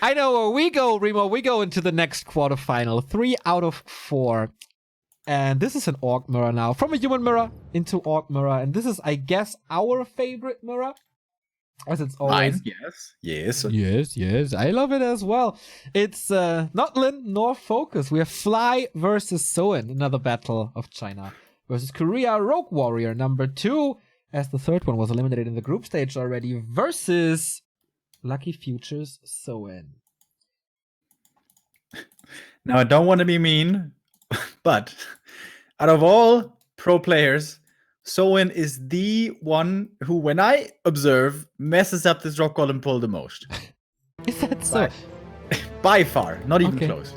I know where we go, Remo. We go into the next quarterfinal. 3 out of 4. And this is an orc mirror now. From a human mirror into orc mirror. And this is, I guess, our favorite mirror. As it's always. Mine, yes. Yes. Yes, yes. I love it as well. It's not Lin nor Focus. We have Fly versus Soin. Another battle of China. Versus Korea Rogue Warrior number 2. As the third one was eliminated in the group stage already. Versus Lucky Futures Soin. Now, I don't want to be mean, but out of all pro players, Soin is the one who, when I observe, messes up this rock golem pull the most. Is that so? By far, not even Okay. close.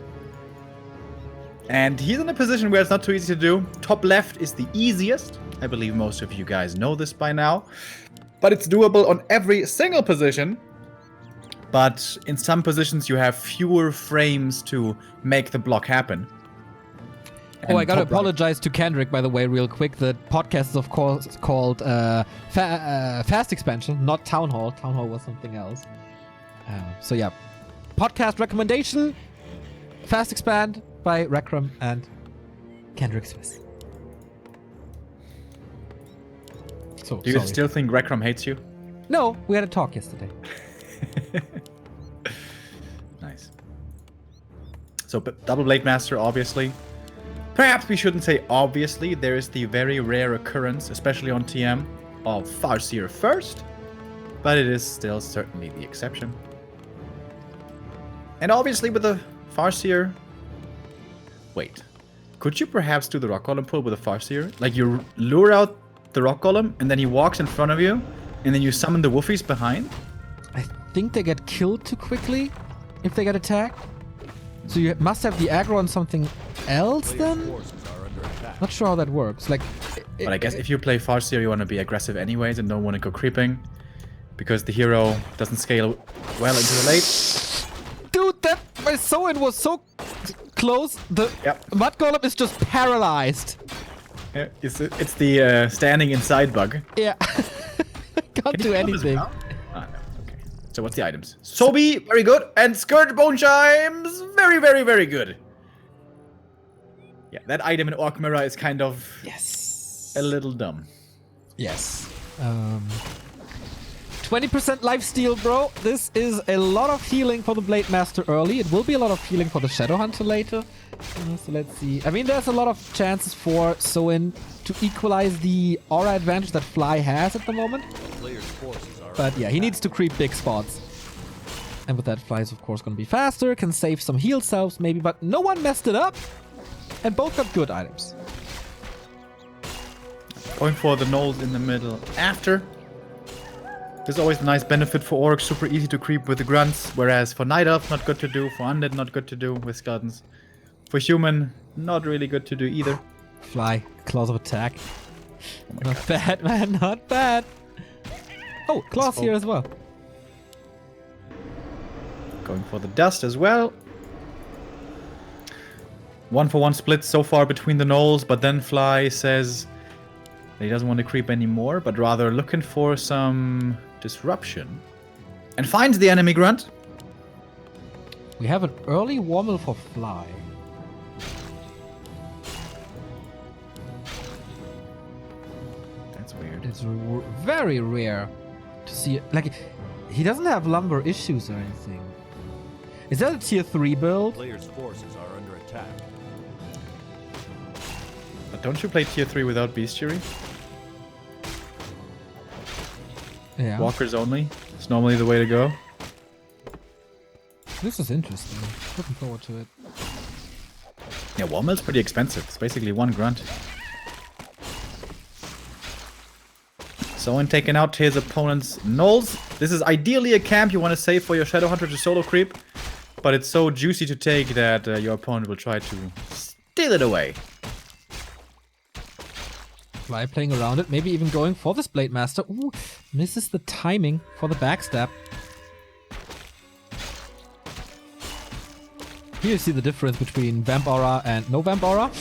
And he's in a position where it's not too easy to do. Top left is the easiest. I believe most of you guys know this by now. But it's doable on every single position. But in some positions, you have fewer frames to make the block happen. Oh, I gotta top right- apologize to Kendrick, by the way, real quick. The podcast is, of course, called Fast Expansion, not Town Hall. Town Hall was something else. So, yeah. Podcast recommendation, Fast Expand by Rekram and Kendrick Swiss. So, Do you still think Rekram hates you? No, we had a talk yesterday. Nice. So, Double Blade Master, obviously. Perhaps we shouldn't say obviously. There is the very rare occurrence, especially on TM, of Farseer first. But it is still certainly the exception. And obviously with the Farseer... Wait. Could you perhaps do the Rock Golem pull with a Farseer? Like you lure out the Rock Golem, and then he walks in front of you, and then you summon the Woofies behind? I think they get killed too quickly if they get attacked. So you must have the aggro on something else then? Not sure how that works. Like, But I guess if you play Farseer, you want to be aggressive anyways and don't want to go creeping. Because the hero doesn't scale well into the late. dude, that my Soin was so close. The Mud Golem is just paralyzed. Yeah, it's the standing inside bug. Yeah. Can't do anything. Ah, no. Okay. So what's the items? Sobi, very good. And Scourge Bone Chimes, very, very, very good. Yeah, that item in Orc Mirror is kind of a little dumb. Yes. 20% lifesteal, bro. This is a lot of healing for the Blade Master early. It will be a lot of healing for the Shadow Hunter later. So let's see. I mean, there's a lot of chances for Soin to equalize the aura advantage that Fly has at the moment. But yeah, he needs to creep big spots. And with that, Fly is of course going to be faster, can save some heal selves maybe, but no one messed it up. And both got good items. Going for the Knolls in the middle after. There's always a nice benefit for Orcs, super easy to creep with the Grunts, whereas for Night Elf, not good to do, for Undead, not good to do with Skeletons. For Human, not really good to do either. Fly, claws of attack. Not bad, man, not bad. Oh, claws here as well. Going for the Dust as well. 1-for-1 split so far between the Knolls, but then Fly says that he doesn't want to creep anymore, but rather looking for some disruption. And finds the enemy Grunt. We have an early Wormel for Fly. That's weird. It's very rare to see it. Like, he doesn't have lumber issues or anything. Is that a tier 3 build? Players' forces are under attack. But don't you play tier 3 without Bestiary? Yeah. Walkers only. It's normally the way to go. This is interesting. Looking forward to it. Yeah, Wormel's pretty expensive. It's basically one Grunt. Someone taking out his opponent's Knolls. This is ideally a camp you want to save for your Shadow Hunter to solo creep. But it's so juicy to take that your opponent will try to steal it away. Fly playing around it, maybe even going for this Blade Master. Ooh, misses the timing for the backstab. Here you see the difference between Vamp Aura and no Vamp Aura.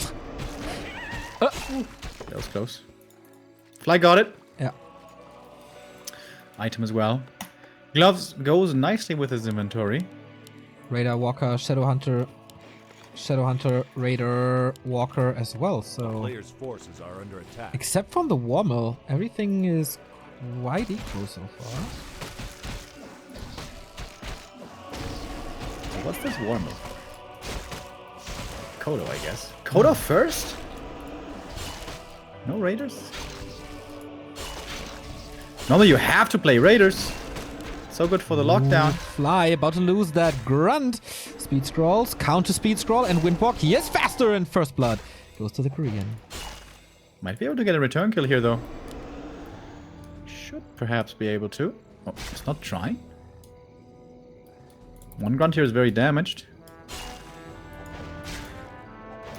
That was close. Fly got it. Yeah. Item as well. Gloves goes nicely with his inventory. Raider, Walker, Shadowhunter, Raider, Walker as well. So Player's forces are under attack. except from the War Mill, everything is quite equal so far. So what's this war move? Kodo, I guess. Kodo first? No Raiders? Normally you have to play Raiders. So good for the lockdown. Fly about to lose that grunt. Speed scrolls, counter speed scroll, and windwalk. He is faster in first blood. Goes to the Korean. Might be able to get a return kill here though. Should perhaps be able to. Oh, it's not trying. One grunt here is very damaged.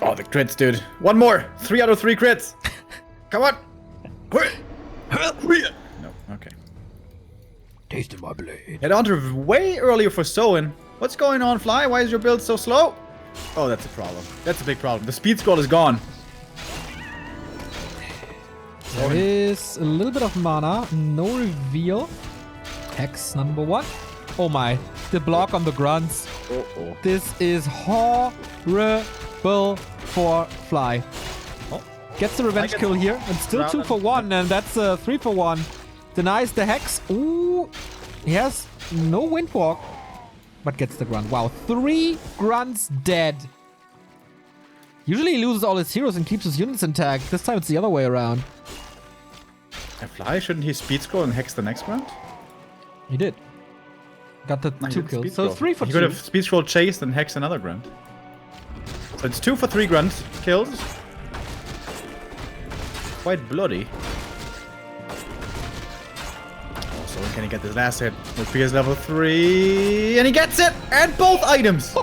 Oh, the crits, dude. One more. 3 out of 3 crits. Come on. No, okay. Taste my blade. Head on to way earlier for Soin. What's going on, Fly? Why is your build so slow? Oh, that's a problem. That's a big problem. The speed scroll is gone. There is a little bit of mana. No reveal. Hex number 1. Oh my. The block on the grunts. Uh-oh. This is horrible for Fly. Oh, gets the revenge kill here. And still 2 for 1. And that's 3 for 1. Denies the Hex. Ooh. He has no windwalk. But gets the grunt. Wow. 3 grunts dead. Usually he loses all his heroes and keeps his units intact. This time it's the other way around. And Fly, shouldn't he speed scroll and hex the next grunt? He did. Got the No, he 2 didn't kills. speed So scroll. 3 for He 2. could have speed scroll chased and hex another grunt. So it's 2 for 3 grunt kills. Quite bloody. Also, can he get this last hit? With PS level 3. And he gets it! And both items!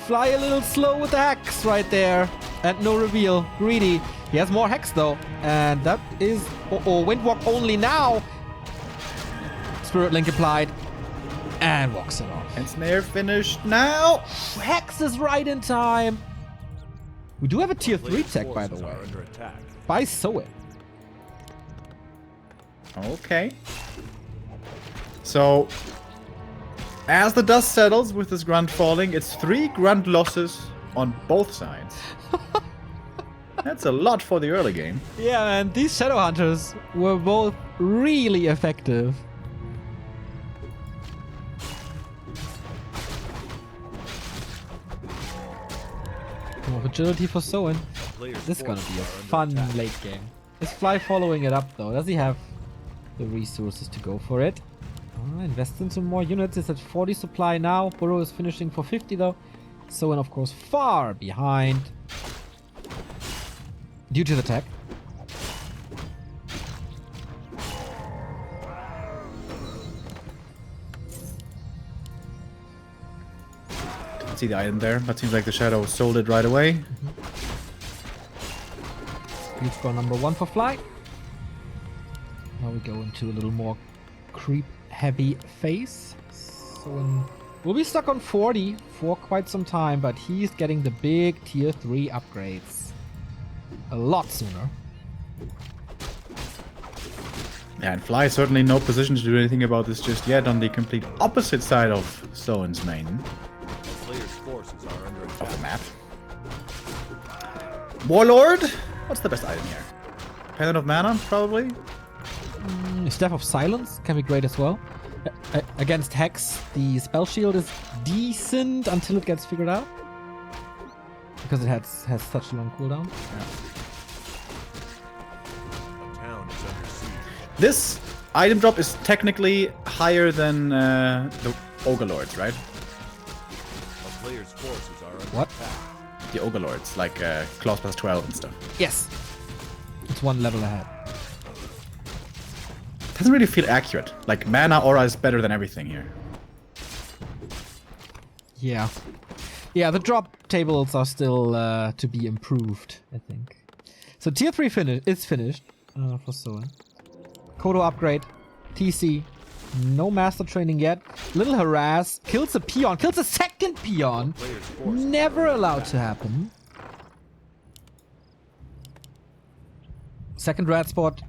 Fly a little slow with the Hex right there. And no reveal. Greedy. He has more Hex though. And that is... Uh-oh, windwalk only now. Spirit Link applied. And walks it off. And Snare finished now! Hex is right in time. We do have a tier 3 Player's tech, by the forces way. are under attack. By Soin. Okay. So, as the dust settles with this grunt falling, it's 3 grunt losses on both sides. That's a lot for the early game. Yeah, man. These Shadowhunters were both really effective. More agility for Soin. Player's This is gonna forces be a are under fun attack. late game. Is Fly following it up though? Does he have the resources to go for it? Invest into more units. It's at 40 supply now. Burrow is finishing for 50 though. Soin of course far behind. Due to the tech. Didn't see the item there, but seems like the Shadow sold it right away. Speed score number 1 for Fly. Now we go into a little more creep heavy phase. Soin will be stuck on 40 for quite some time, but he's getting the big tier 3 upgrades a lot sooner. Yeah, and Fly is certainly no position to do anything about this just yet on the complete opposite side of Soin's main Player's forces are under of the attack. map. Warlord? What's the best item here? Pendant of Mana, probably? Staff of Silence can be great as well. Against Hex, the spell shield is decent until it gets figured out. Because it has such a long cooldown. The town is under siege. This item drop is technically higher than the Ogre Lords, right? The player's forces are under What? attack. The Ogre Lords, like Claws plus 12 and stuff. Yes. It's one level ahead. Doesn't really feel accurate. Like, Mana Aura is better than everything here. Yeah. Yeah, the drop tables are still to be improved, I think. So tier 3 is finished for Soin. Kodo upgrade. TC. No master training yet. Little harass. Kills a peon. Kills a second peon. Player's forces Never are under allowed to attack. happen. Second red spot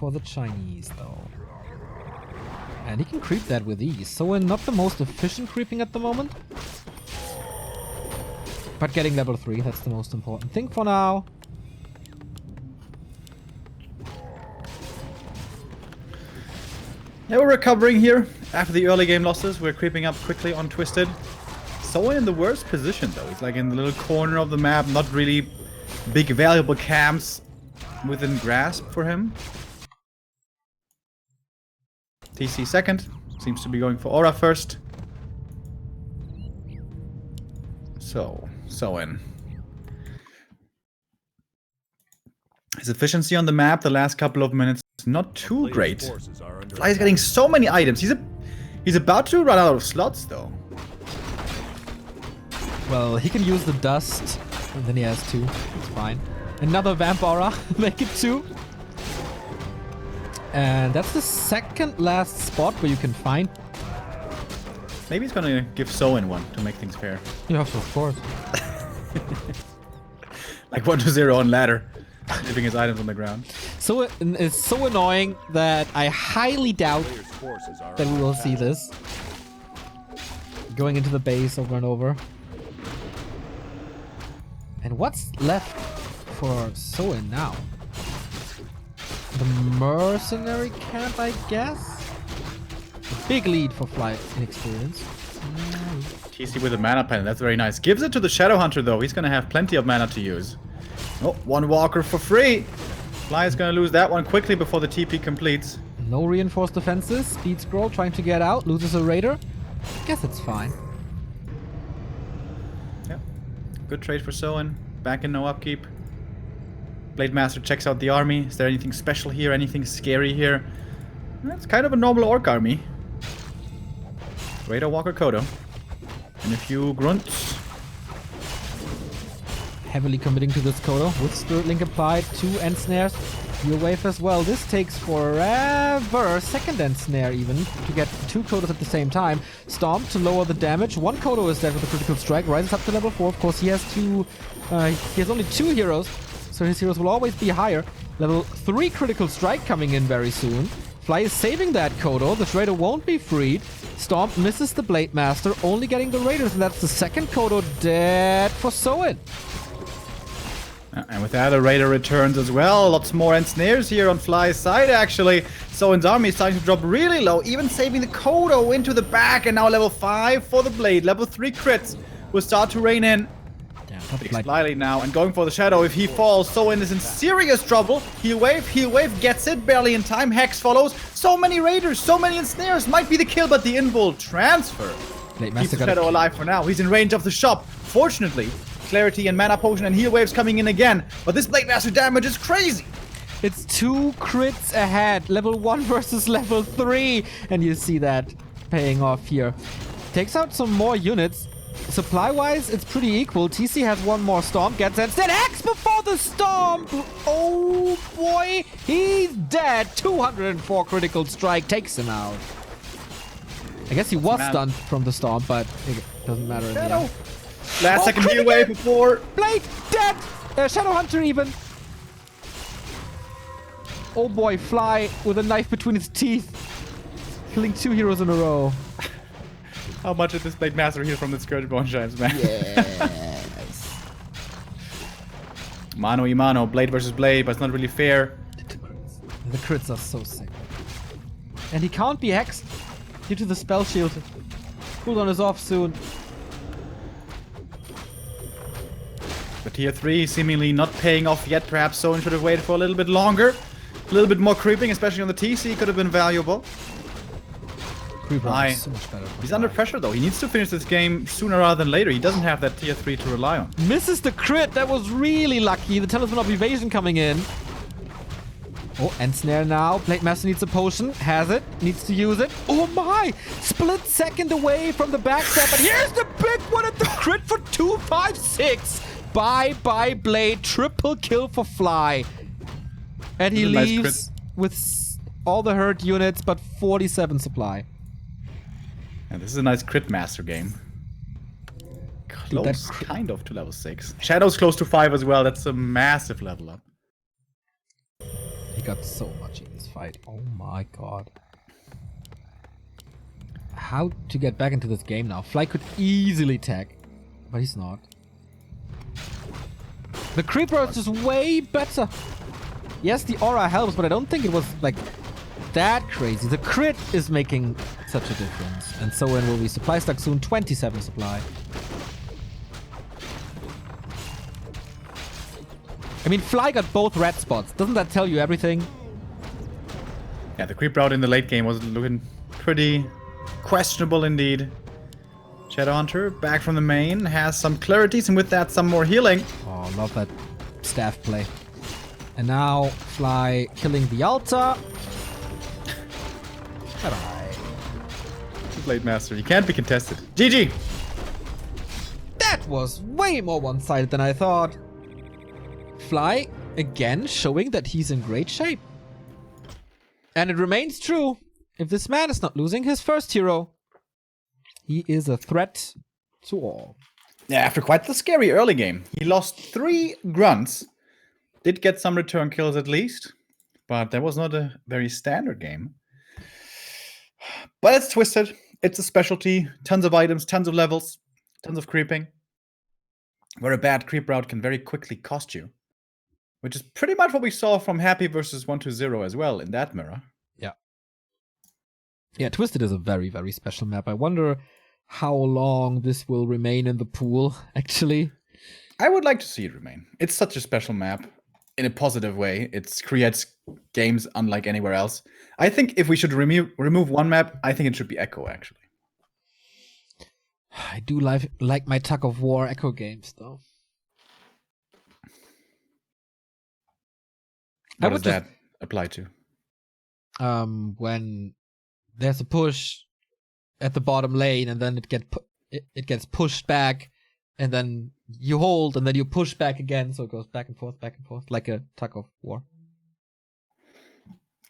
for the Chinese, though. And he can creep that with ease. So we're not the most efficient creeping at the moment. But getting level 3, that's the most important thing for now. Yeah, we're recovering here. After the early game losses, we're creeping up quickly on Twisted. So in the worst position though. He's like in the little corner of the map, not really big valuable camps within grasp for him. TC second. Seems to be going for Aura first. So in. His efficiency on the map the last couple of minutes not too great. Fly is getting so many items. He's about to run out of slots though. Well, he can use the dust, and then he has 2. It's fine. Another Vamp Aura, make it 2. And that's the second last spot where you can find. Maybe he's gonna give Soin one to make things fair. Yes, of course. Like 1-0 on ladder, leaving his items on the ground. So it's so annoying that I highly doubt that we will see this. Going into the base over and over. And what's left for Soin now? The mercenary camp, I guess? A big lead for Fly in experience. TC with a mana pen, that's very nice. Gives it to the Shadow Hunter though, he's gonna have plenty of mana to use. Oh, 1 Walker for free! Fly is gonna lose that one quickly before the TP completes. No reinforced defenses. Speed scroll trying to get out. Loses a raider. Guess it's fine. Yeah. Good trade for Soin. Back in no upkeep. Blade Master checks out the army. Is there anything special here? Anything scary here? It's kind of a normal orc army. Raider Walker Kodo. And a few grunts. Heavily committing to this Kodo with Spirit Link applied. 2 end snares. Your wave as well. This takes forever. Second end snare even to get 2 Kodos at the same time. Stomp to lower the damage. 1 Kodo is dead with a critical strike. Rises up to level 4. Of course, he has only 2 heroes, so his heroes will always be higher. Level 3 critical strike coming in very soon. Fly is saving that Kodo. The Raider won't be freed. Stomp misses the Blade Master, only getting the Raiders, and that's the second Kodo dead for Soin. And with that, a Raider returns as well. Lots more end snares here on Fly's side, actually. Soin's army is starting to drop really low, even saving the Kodo into the back. And now level 5 for the Blade. Level 3 crits will start to rain in. Takes Slyly now and going for the Shadow. If he falls, Soin is in serious trouble. Heal wave, gets it, barely in time. Hex follows. So many Raiders, so many ensnares. Might be the kill, but the invul transfer keeps the Shadow alive for now. He's in range of the shop. Fortunately, Clarity and Mana Potion and Heal Waves coming in again. But this Blade Master damage is crazy. It's 2 crits ahead. Level 1 versus level 3. And you see that paying off here. Takes out some more units. Supply-wise, it's pretty equal. TC has 1 more Stomp, gets instead Hex before the Stomp! Oh boy, he's dead! 204 critical strike takes him out. I guess he was stunned from the Stomp, but it doesn't matter in the end. Last second heal wave before. Blade dead! Shadow Hunter even. Oh boy, Fly with a knife between his teeth. Killing 2 heroes in a row. How much did this Blade Master heal from the Scourge Bone Giants, man? Yes. Mano y mano, Blade versus Blade, but it's not really fair. The crits are so sick. And he can't be hexed due to the spell shield. Cooldown is off soon. The tier 3 seemingly not paying off yet. Perhaps Soin should have waited for a little bit longer. A little bit more creeping, especially on the TC, could have been valuable. So much better. He's under pressure though. He needs to finish this game sooner rather than later. He doesn't have that tier 3 to rely on. Misses the crit. That was really lucky. The Talisman of Evasion coming in. Oh, end snare now. Blade Master needs a potion. Has it. Needs to use it. Oh my! Split second away from the backstab. But here's the big one at the crit for 256. Bye-bye, Blade. Triple kill for Fly. And he leaves with all the hurt units, but 47 supply. And this is a nice crit master game. Close, kind of, to level 6. Shadow's close to 5 as well. That's a massive level up. He got so much in this fight. Oh my god. how to get back into this game now. Fly could easily tag, but he's not. The creeper is just way better. Yes, the aura helps, but I don't think it was like that crazy. The crit is making such a difference. And so in will be supply stuck soon. 27 supply. I mean, Fly got both red spots. Doesn't that tell you everything? Yeah, the creep route in the late game was looking pretty questionable indeed. Shadowhunter back from the main has some clarities and with that some more healing. Oh, love that staff play. And now Fly killing the altar. Alright. Blade Master, you can't be contested. GG! That was way more one-sided than I thought. Fly again showing that he's in great shape. And it remains true. If this man is not losing his first hero, he is a threat to all. Yeah, after quite the scary early game, he lost 3 grunts. Did get some return kills at least, but that was not a very standard game. But it's twisted. It's a specialty. Tons of items, tons of levels, tons of creeping. Where a bad creep route can very quickly cost you. Which is pretty much what we saw from Happy versus 120 as well in that mirror. Yeah. Yeah, Twisted is a very, very special map. I wonder how long this will remain in the pool, actually. I would like to see it remain. It's such a special map in a positive way. It creates games unlike anywhere else. I think if we should remove one map, I think it should be Echo, actually. I do like my Tug of War Echo games, though. What does that apply to? When there's a push at the bottom lane and then it gets pushed back and then you hold and then you push back again, so it goes back and forth, like a Tug of War.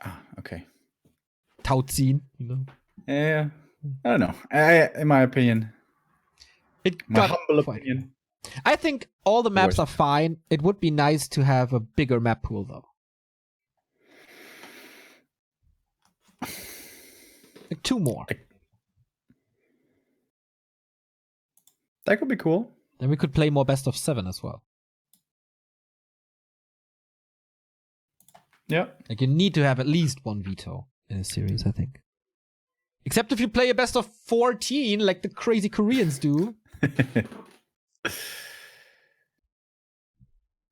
Ah, okay. Tauziehen, you know? Yeah, I don't know. In my opinion, my humble opinion, I think all the maps are fine. It would be nice to have a bigger map pool, though. Like 2 more. That could be cool. Then we could play more best of 7 as well. Yeah. Like you need to have at least 1 veto in a series, I think. Except if you play a best of 14 like the crazy Koreans do.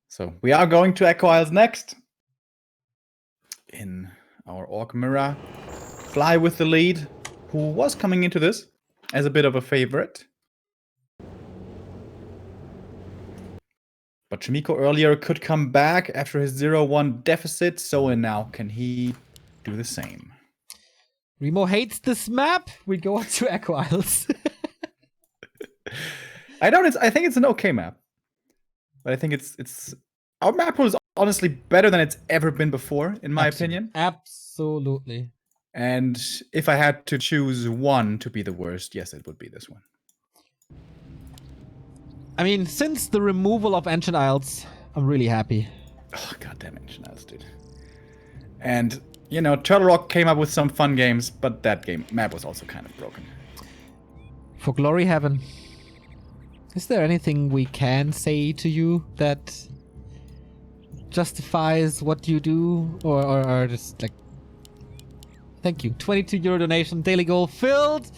So we are going to Echo Isles next. In our Orc Mirror. Fly with the lead, who was coming into this as a bit of a favorite. But Chimiko earlier could come back after his 0-1 deficit, so and now can he do the same? Remo hates this map. We go to Echo Isles. I think it's an okay map. But I think it's our map pool is honestly better than it's ever been before, in my opinion. Absolutely. And if I had to choose one to be the worst, yes, it would be this one. I mean, since the removal of Ancient Isles, I'm really happy. Oh, goddamn Ancient Isles, dude. And, you know, Turtle Rock came up with some fun games, but that map was also kind of broken. For Glory Heaven, is there anything we can say to you that justifies what you do? Or just like... Thank you. 22 euro donation, daily goal filled.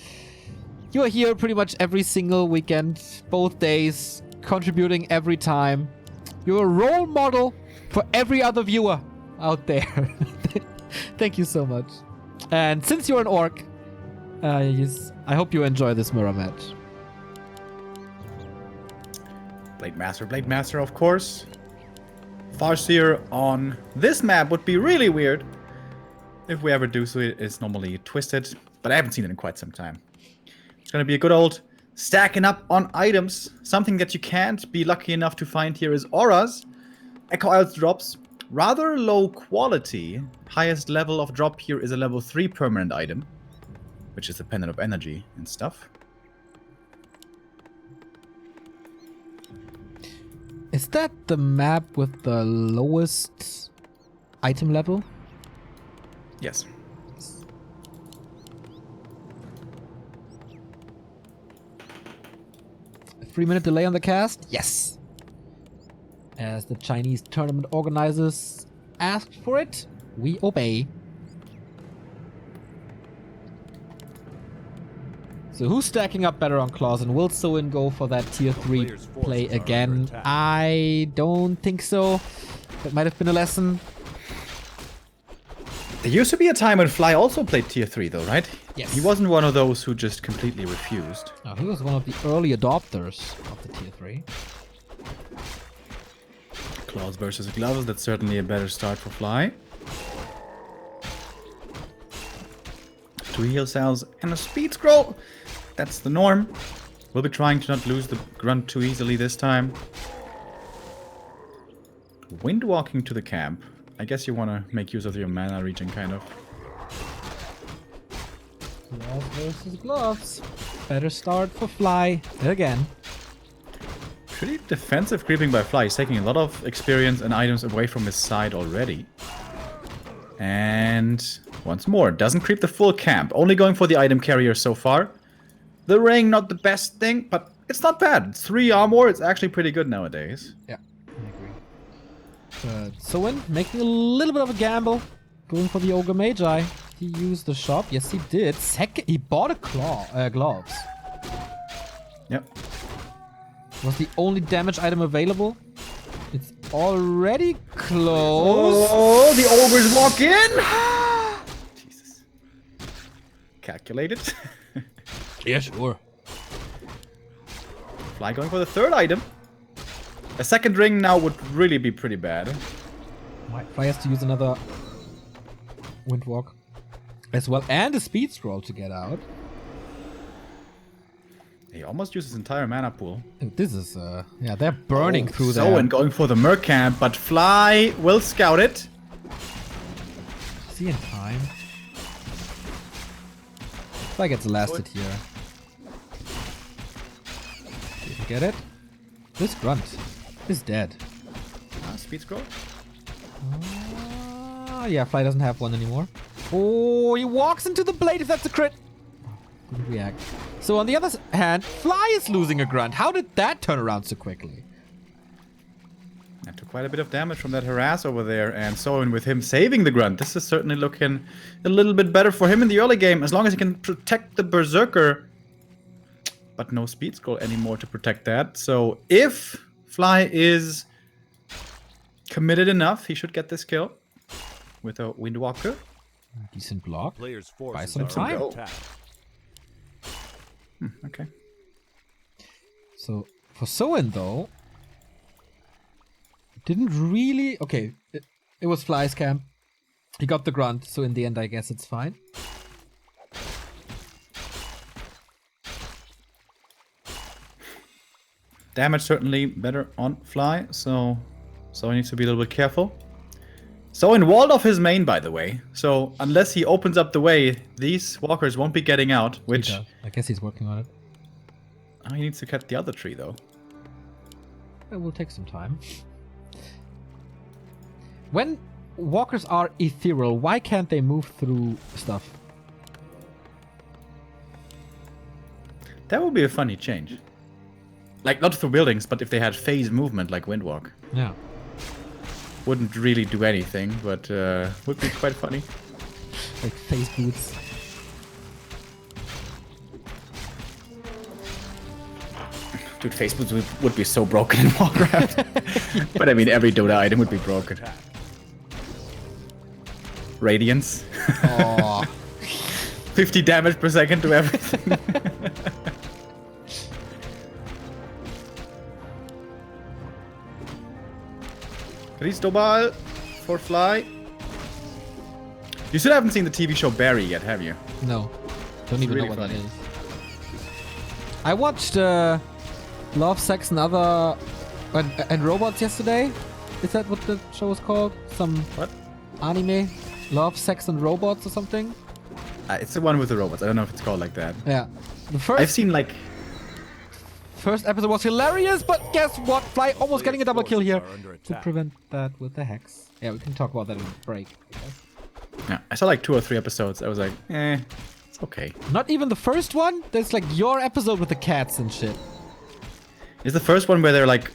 You are here pretty much every single weekend, both days, contributing every time. You're a role model for every other viewer out there. Thank you so much. And since you're an orc, I hope you enjoy this mirror match. Blade Master, of course. Farseer on this map would be really weird. If we ever do so, it's normally twisted, but I haven't seen it in quite some time. It's going to be a good old stacking up on items. Something that you can't be lucky enough to find here is auras. Echo Isles drops. Rather low quality. Highest level of drop here is a level 3 permanent item, which is dependent of energy and stuff. Is that the map with the lowest item level? Yes. 3-minute delay on the cast? Yes. As the Chinese tournament organizers asked for it, we obey. So who's stacking up better on claws, and will Soin go for that tier 3 play again? I don't think so. That might have been a lesson. There used to be a time when Fly also played tier 3 though, right? Yes. He wasn't one of those who just completely refused. Oh, he was one of the early adopters of the tier 3. Claws versus gloves, that's certainly a better start for Fly. 2 heal cells and a speed scroll. That's the norm. We'll be trying to not lose the grunt too easily this time. Wind walking to the camp. I guess you want to make use of your mana regen, kind of. Gloves versus gloves. Better start for Fly again. Pretty defensive creeping by Fly. He's taking a lot of experience and items away from his side already. And once more, doesn't creep the full camp. Only going for the item carrier so far. The ring, not the best thing, but it's not bad. It's 3 armor. It's actually pretty good nowadays. Yeah, I agree. But Soin making a little bit of a gamble. Going for the Ogre Magi. He used the shop. Yes, he did. Second, he bought a gloves. Yep. Was the only damage item available. It's already close. Oh, the ogres walk in. Jesus. Calculated. Yeah, sure. Fly going for the 3rd item. A 2nd ring now would really be pretty bad. Fly has to use another Windwalk as well, and a speed scroll to get out. He almost used his entire mana pool. This is, yeah, they're burning through there. Soin going for the Merc camp, but Fly will scout it. Is he in time? Fly gets lasted here. Did you get it? This grunt is dead. Speed scroll. Yeah, Fly doesn't have one anymore. Oh, he walks into the blade if that's a crit. Couldn't react. So on the other hand, Fly is losing a grunt. How did that turn around so quickly? That took quite a bit of damage from that harass over there, and Soin with him saving the grunt. This is certainly looking a little bit better for him in the early game, as long as he can protect the Berserker. But no speed scroll anymore to protect that. So if Fly is committed enough, he should get this kill with a Windwalker. Decent block. Players' Buy forces some are time. under attack. Okay. So for Soin though, didn't really. Okay, it was Fly's camp. He got the grunt, so in the end, I guess it's fine. Damage certainly better on Fly, so he needs to be a little bit careful. Soin walled off his main, by the way. So unless he opens up the way, these walkers won't be getting out, which... I guess he's working on it. Oh, he needs to cut the other tree, though. It will take some time. When walkers are ethereal, why can't they move through stuff? That would be a funny change. Like, not through buildings, but if they had phase movement like Windwalk. Yeah. Wouldn't really do anything, but would be quite funny. Like face boots. Dude, face boots would be so broken in Warcraft. Yes. But I mean, every Dota item would be broken. Radiance. Oh. 50 damage per second to everything. Cristobal for Fly. You still haven't seen the TV show Barry yet, have you? No. Don't even really know what funny. that is. I watched Love, Sex and Other... and Robots yesterday. Is that what the show is called? Some... What? Anime? Love, Sex and Robots or something? It's the one with the robots. I don't know if it's called like that. Yeah. The I've seen like... first episode was hilarious, but guess what? Fly almost getting a double kill here Under to attack. prevent that with the hex. Yeah, we can talk about that in the break. I guess. Yeah, I saw like 2 or 3 episodes. I was like, it's okay. Not even the first one? There's like your episode with the cats and shit. Is the first one where they're like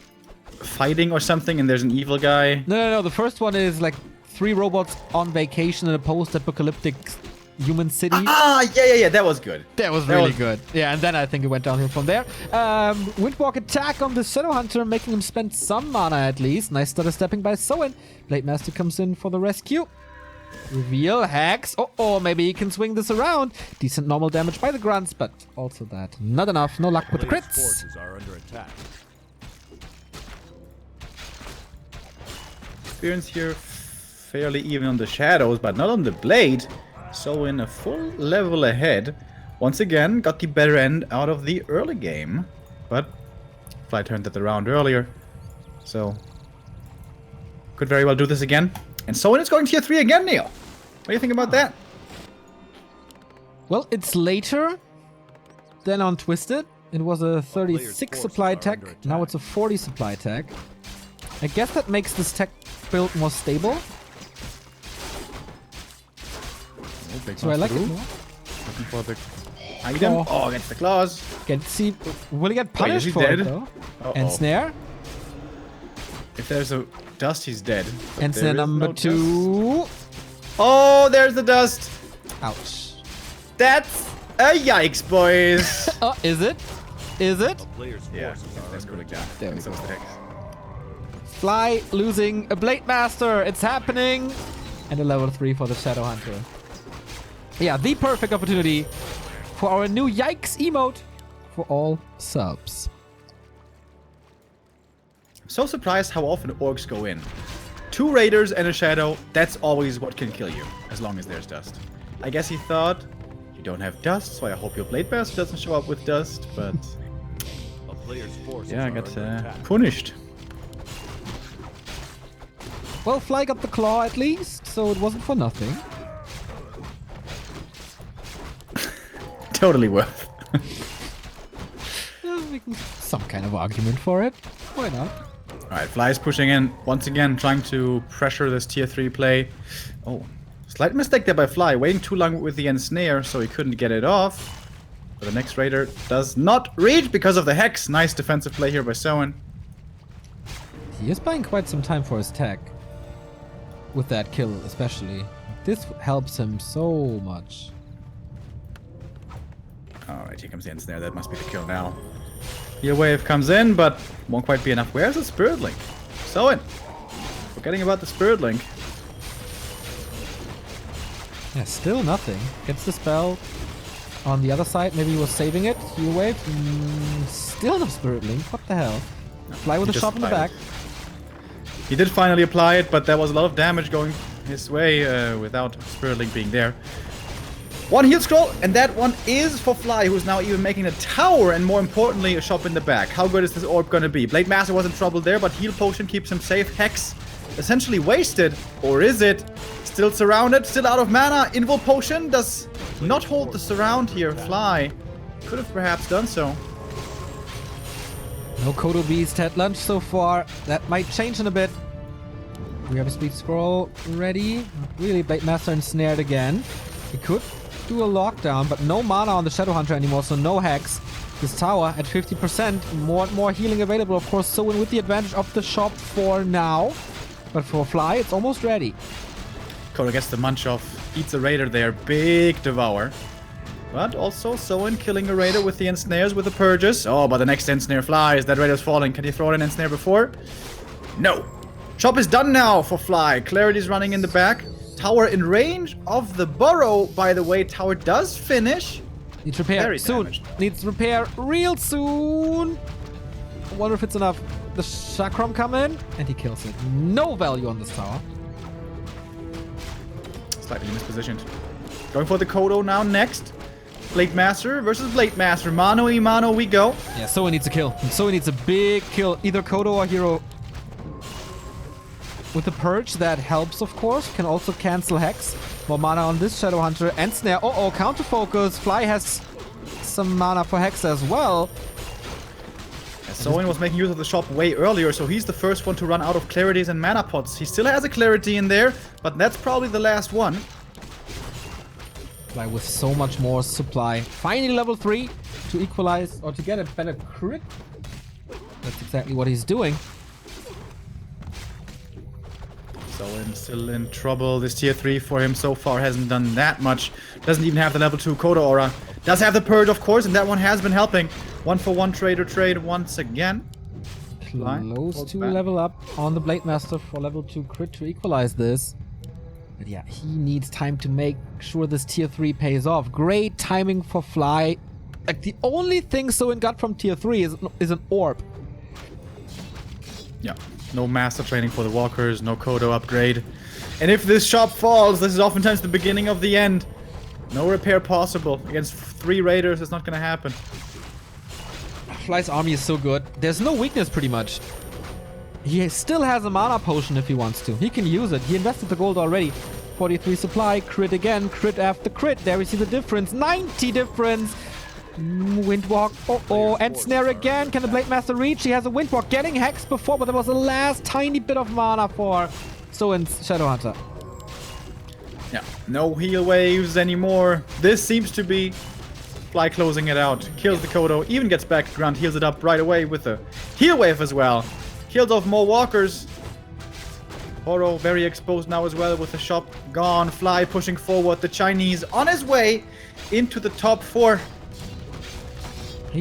fighting or something and there's an evil guy? No. The first one is like 3 robots on vacation in a post-apocalyptic human city. Ah, yeah. That was good. That was really good. Yeah, and then I think it went downhill from there. Windwalk attack on the Shadow Hunter, making him spend some mana at least. Nice stutter stepping by Soen. Blade Master comes in for the rescue. Reveal, Hex. Oh, maybe he can swing this around. Decent normal damage by the grunts, but also that not enough. No luck with the Player's crits. forces are under attack. Experience here fairly even on the shadows, but not on the blade. So in a full level ahead. Once again, got the better end out of the early game. But Fly turned it around earlier. So could very well do this again. And Soen is going tier 3 again, Neil. What do you think about that? Well, it's later than on Twisted. It was a 36 supply tech. Now it's a 40 supply tech. I guess that makes this tech build more stable. So I like it more. Looking for the item. Oh, against the claws. See, will he get Wait, punished is he for dead? it though? Uh-oh. And snare. If there's a dust, he's dead. But And there snare is number no 2. dust. Oh, there's the dust. Ouch. That's a yikes, boys. Oh, is it? Is it? A player's Yeah, forces are that's under good attack. again. There we So is go. the hex. Fly losing a Blade Master. It's happening. And a level 3 for the Shadow Hunter. Yeah, the perfect opportunity for our new Yikes emote for all subs. I'm so surprised how often orcs go in. 2 raiders and a shadow, that's always what can kill you, as long as there's dust. I guess he thought, you don't have dust, so I hope your Blade Master doesn't show up with dust, but A player's forces yeah, I are got under attack. punished. Well, Fly got the claw at least, so it wasn't for nothing. Totally worth. Making some kind of argument for it. Why not? Alright, Fly is pushing in, once again, trying to pressure this tier 3 play. Oh, slight mistake there by Fly, waiting too long with the ensnare, so he couldn't get it off. But the next raider does not reach because of the hex. Nice defensive play here by Soen. He is buying quite some time for his tech. With that kill, especially. This helps him so much. Alright, here comes the ensnare. That must be the kill now. Heal wave comes in, but won't quite be enough. Where's the Spirit Link? Soen! Forgetting about the Spirit Link. Yeah, still nothing. Gets the spell. On the other side, maybe he was saving it. Heal wave. Still no Spirit Link. What the hell? Fly with He a just shot in the applied back. He did finally apply it, but there was a lot of damage going his way without Spirit Link being there. One heal scroll, and that one is for Fly, who's now even making a tower, and more importantly, a shop in the back. How good is this orb gonna be? Blade Master was in trouble there, but heal potion keeps him safe. Hex essentially wasted, or is it? Still surrounded, still out of mana. Invul potion does not hold the surround here. Fly could have perhaps done so. No Kodo Beast had lunch so far. That might change in a bit. We have a speed scroll ready. Not really. Blade Master ensnared again. He could do a lockdown, but no mana on the Shadow Hunter anymore, so no hex. This tower at 50%. More and more healing available, of course. So with the advantage of the shop for now. But for Fly, it's almost ready. Kodo gets the munch off. Eats a raider there. Big devour. But also Soen killing a raider with the ensnares with the purges. Oh, but the next ensnare flies. That raider's falling. Can he throw in an ensnare before? No. Chop is done now for Fly. Clarity's running in the back. Tower in range of the burrow. By the way, tower does finish. Needs repair Very soon. damaged. Needs repair real soon. I wonder if it's enough. The Chakram come in, and he kills it. No value on this tower. Slightly mispositioned. Going for the Kodo now next. Blade Master versus Blade Master. Mano y mano we go. Yeah, Soen needs a kill. Soen needs a big kill. Either Kodo or Hero. With the Purge, that helps, of course. Can also cancel Hex. More mana on this Shadow Hunter. And Snare. Uh-oh, counter focus. Fly has some mana for Hex as well. Soen was making use of the shop way earlier, so he's the first one to run out of clarities and mana pots. He still has a clarity in there, but that's probably the last one. Fly with so much more supply. Finally level 3 to equalize or to get a better crit. That's exactly what he's doing. So I'm still in trouble. This tier 3 for him so far hasn't done that much. Doesn't even have the level 2 Coda Aura. Does have the Purge, of course, and that one has been helping. 1-for-1 trader trade once again. Close to level up on the Blade Master for level 2 crit to equalize this. But yeah, he needs time to make sure this tier 3 pays off. Great timing for Fly. Like, the only thing Soin got from tier 3 is an orb. Yeah, no master training for the walkers, no Kodo upgrade. And if this shop falls, this is oftentimes the beginning of the end. No repair possible. Against 3 raiders, it's not gonna happen. Fly's army is so good. There's no weakness pretty much. He still has a mana potion if he wants to. He can use it. He invested the gold already. 43 supply, crit again, crit after crit. There we see the difference. 90 difference. Windwalk. Oh, and snare again. Can the Blade Master reach? He has a Windwalk. Getting hexed before, but there was the last tiny bit of mana for Soin's Shadowhunter. Yeah, no heal waves anymore. This seems to be Fly closing it out. Kills the Kodo, even gets back ground, heals it up right away with a heal wave as well. Kills off more walkers. Horo very exposed now as well with the shop gone. Fly pushing forward. The Chinese on his way into the top 4.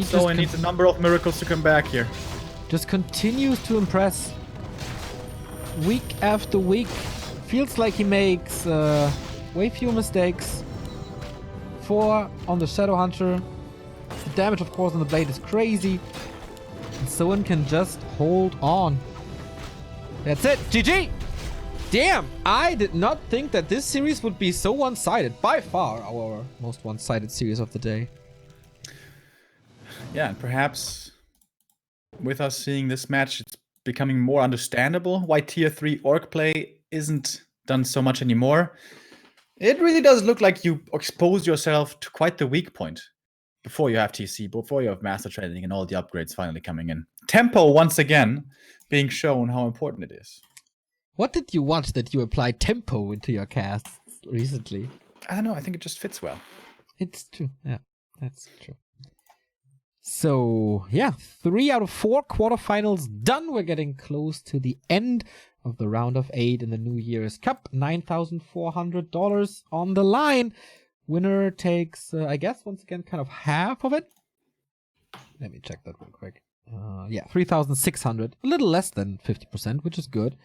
So he needs a number of miracles to come back here. Just continues to impress. Week after week. Feels like he makes way few mistakes. 4 on the Shadowhunter. The damage, of course, on the blade is crazy. And Soin can just hold on. That's it. GG! Damn! I did not think that this series would be so one-sided. By far our most one-sided series of the day. Yeah, and perhaps with us seeing this match, it's becoming more understandable why tier 3 orc play isn't done so much anymore. It really does look like you expose yourself to quite the weak point before you have TC, before you have master training and all the upgrades finally coming in. Tempo, once again, being shown how important it is. What did you watch that you applied tempo into your casts recently? I don't know, I think it just fits well. It's true, yeah, that's true. So, yeah, 3 out of 4 quarterfinals done. We're getting close to the end of the round of 8 in the New Year's Cup. $9,400 on the line. Winner takes, I guess, once again, kind of half of it. Let me check that real quick. Yeah, 3,600. A little less than 50%, which is good.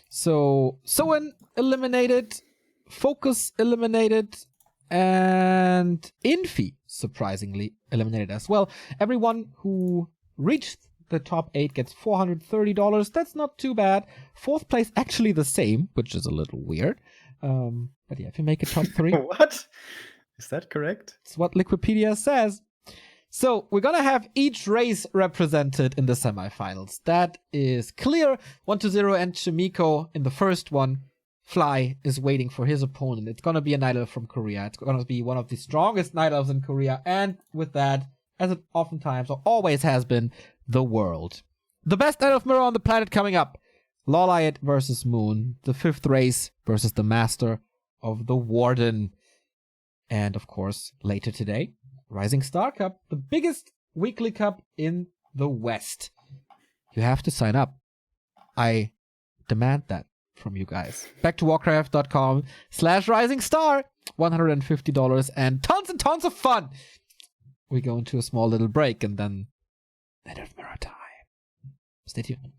So, Soin eliminated. Focus eliminated. And Infi, surprisingly, eliminated as well. Everyone who reached the top 8 gets $430. That's not too bad. 4th place actually the same, which is a little weird. But yeah, if you make it top 3. What? Is that correct? It's what Wikipedia says. So we're gonna have each race represented in the semifinals. That is clear. 1-0 and Shimiko in the first one. Fly is waiting for his opponent. It's gonna be a Night Elf from Korea. It's gonna be one of the strongest Night Elves in Korea. And with that, as it oftentimes or always has been, the world. The best Night Elf mirror on the planet coming up. Lawliot versus Moon. The 5th race versus the Master of the Warden. And of course, later today, Rising Star Cup, the biggest weekly cup in the West. You have to sign up. I demand that from you guys. Back to warcraft.com/risingstar. $150 and tons of fun. We go into a small little break and then Night Elf Mirror time. Stay tuned.